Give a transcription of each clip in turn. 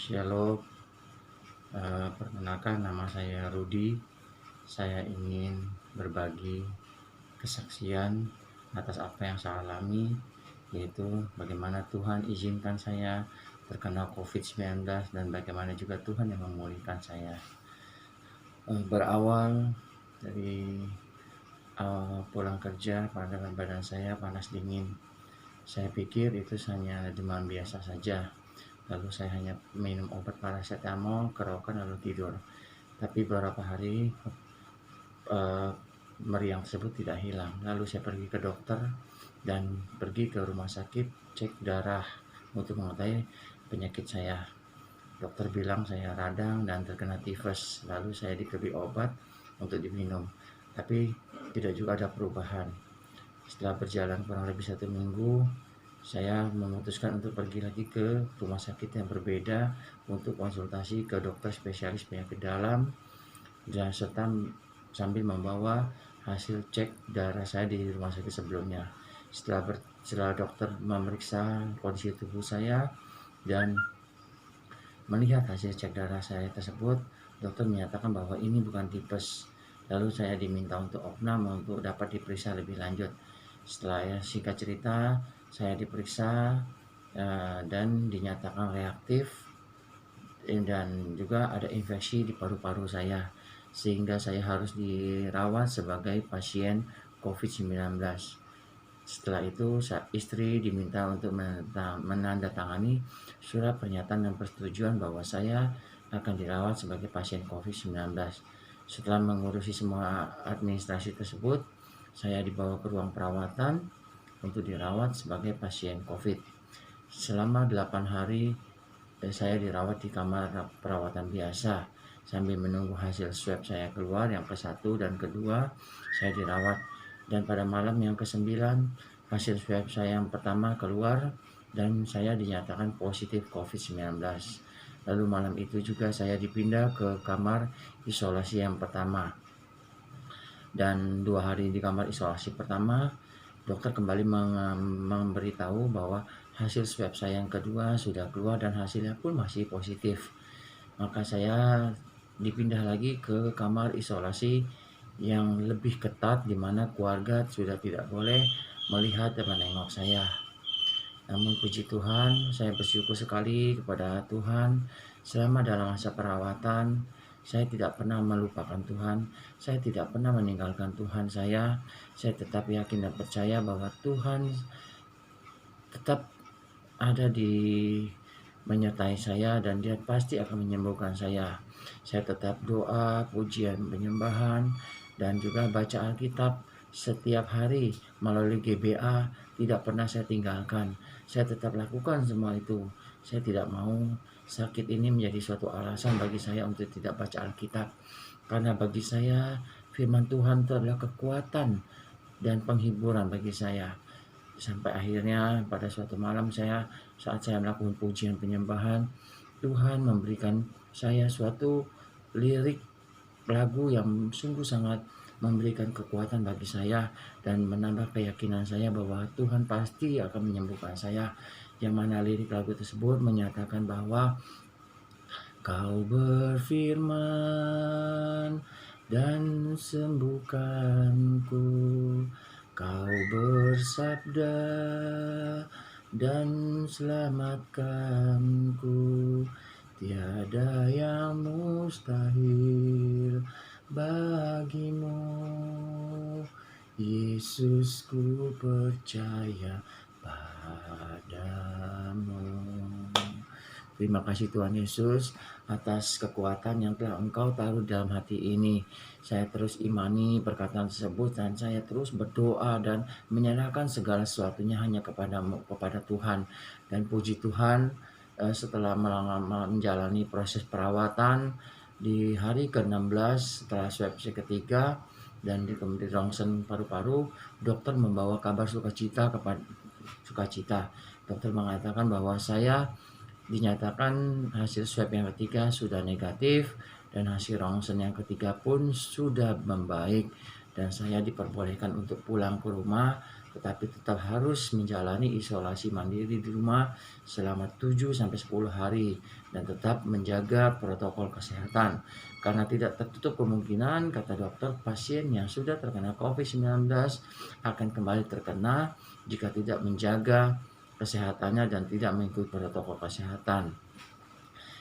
Shalom, perkenalkan nama saya Rudi. Saya ingin berbagi kesaksian atas apa yang saya alami, yaitu bagaimana Tuhan izinkan saya terkena COVID-19 dan bagaimana juga Tuhan yang memulihkan saya. Berawal dari pulang kerja pada badan saya panas dingin. Saya pikir itu hanya demam biasa saja. Lalu saya hanya minum obat paracetamol, kerokan lalu tidur. Tapi beberapa hari meriang tersebut tidak hilang. Lalu saya pergi ke dokter dan pergi ke rumah sakit cek darah untuk mengetahui penyakit saya. Dokter bilang saya radang dan terkena tifus. Lalu saya diberi obat untuk diminum, tapi tidak juga ada perubahan. Setelah berjalan kurang lebih 1 minggu, saya memutuskan untuk pergi lagi ke rumah sakit yang berbeda untuk konsultasi ke dokter spesialis penyakit dalam dan serta sambil membawa hasil cek darah saya di rumah sakit sebelumnya. Setelah dokter memeriksa kondisi tubuh saya dan melihat hasil cek darah saya tersebut, dokter menyatakan bahwa ini bukan tipes. Lalu saya diminta untuk opnam untuk dapat diperiksa lebih lanjut. Setelah singkat cerita, saya diperiksa dan dinyatakan reaktif dan juga ada infeksi di paru-paru saya, sehingga saya harus dirawat sebagai pasien COVID-19. Setelah itu istri diminta untuk menandatangani surat pernyataan dan persetujuan bahwa saya akan dirawat sebagai pasien COVID-19. Setelah mengurusi semua administrasi tersebut, saya dibawa ke ruang perawatan untuk dirawat sebagai pasien COVID. Selama 8 hari saya dirawat di kamar perawatan biasa sambil menunggu hasil swab saya keluar yang ke-1 dan kedua. Saya dirawat dan pada malam yang ke-9 hasil swab saya yang pertama keluar dan saya dinyatakan positif COVID-19. Lalu malam itu juga saya dipindah ke kamar isolasi yang pertama, dan 2 hari di kamar isolasi pertama dokter kembali memberitahu bahwa hasil swab saya yang kedua sudah keluar dan hasilnya pun masih positif. Maka saya dipindah lagi ke kamar isolasi yang lebih ketat, di mana keluarga sudah tidak boleh melihat dan menengok saya. Namun puji Tuhan, saya bersyukur sekali kepada Tuhan selama dalam masa perawatan. Saya tidak pernah melupakan Tuhan. Saya tidak pernah meninggalkan Tuhan saya. Saya tetap yakin dan percaya bahwa Tuhan tetap ada di menyertai saya dan Dia pasti akan menyembuhkan saya. Saya tetap doa, pujian, penyembahan dan juga baca Alkitab setiap hari melalui GBA, tidak pernah saya tinggalkan. Saya tetap lakukan semua itu. Saya tidak mau sakit ini menjadi suatu alasan bagi saya untuk tidak baca Alkitab. Karena bagi saya firman Tuhan itu adalah kekuatan dan penghiburan bagi saya. Sampai akhirnya pada suatu malam saat saya melakukan pujian penyembahan, Tuhan memberikan saya suatu lirik lagu yang sungguh sangat memberikan kekuatan bagi saya dan menambah keyakinan saya bahwa Tuhan pasti akan menyembuhkan saya. Yang mana lirik lagu tersebut menyatakan bahwa Kau berfirman dan sembuhkanku, Kau bersabda dan selamatkanku, tiada yang mustahil bagimu. Yesus, ku percaya padamu. Terima kasih Tuhan Yesus atas kekuatan yang telah Engkau taruh dalam hati ini. Saya terus imani perkataan tersebut dan saya terus berdoa dan menyerahkan segala sesuatunya hanya kepadamu, kepada Tuhan. Dan puji Tuhan, setelah menjalani proses perawatan di hari ke-16 setelah swab ketiga dan di rongsen paru-paru, dokter membawa kabar sukacita. Dokter mengatakan bahwa saya dinyatakan hasil swab yang ketiga sudah negatif dan hasil rongsen yang ketiga pun sudah membaik, dan saya diperbolehkan untuk pulang ke rumah tetapi tetap harus menjalani isolasi mandiri di rumah selama 7 sampai 10 hari dan tetap menjaga protokol kesehatan. Karena tidak tertutup kemungkinan, kata dokter, pasien yang sudah terkena COVID-19 akan kembali terkena jika tidak menjaga kesehatannya dan tidak mengikuti protokol kesehatan.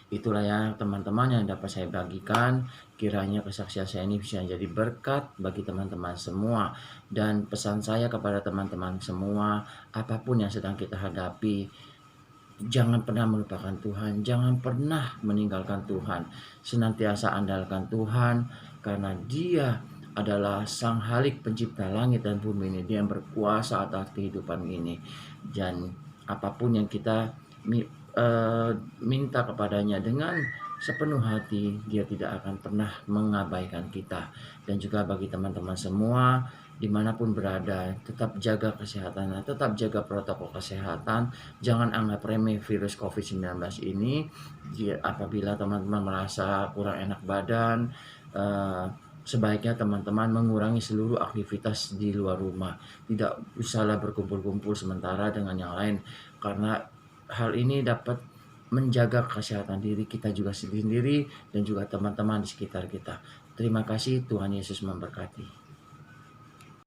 Itulah ya teman-teman yang dapat saya bagikan. Kiranya kesaksian saya ini bisa jadi berkat bagi teman-teman semua. Dan pesan saya kepada teman-teman semua, apapun yang sedang kita hadapi, jangan pernah melupakan Tuhan, jangan pernah meninggalkan Tuhan. Senantiasa andalkan Tuhan, karena Dia adalah Sang Halik pencipta langit dan bumi ini. Dia yang berkuasa atas kehidupan ini. Dan apapun yang kita minta kepadanya dengan sepenuh hati, Dia tidak akan pernah mengabaikan kita. Dan juga bagi teman-teman semua dimanapun berada, tetap jaga kesehatannya, tetap jaga protokol kesehatan. Jangan anggap remeh virus COVID-19 ini. Apabila teman-teman merasa kurang enak badan, sebaiknya teman-teman mengurangi seluruh aktivitas di luar rumah. Tidak usahlah berkumpul-kumpul sementara dengan yang lain, karena hal ini dapat menjaga kesehatan diri kita juga sendiri dan juga teman-teman di sekitar kita. Terima kasih, Tuhan Yesus memberkati.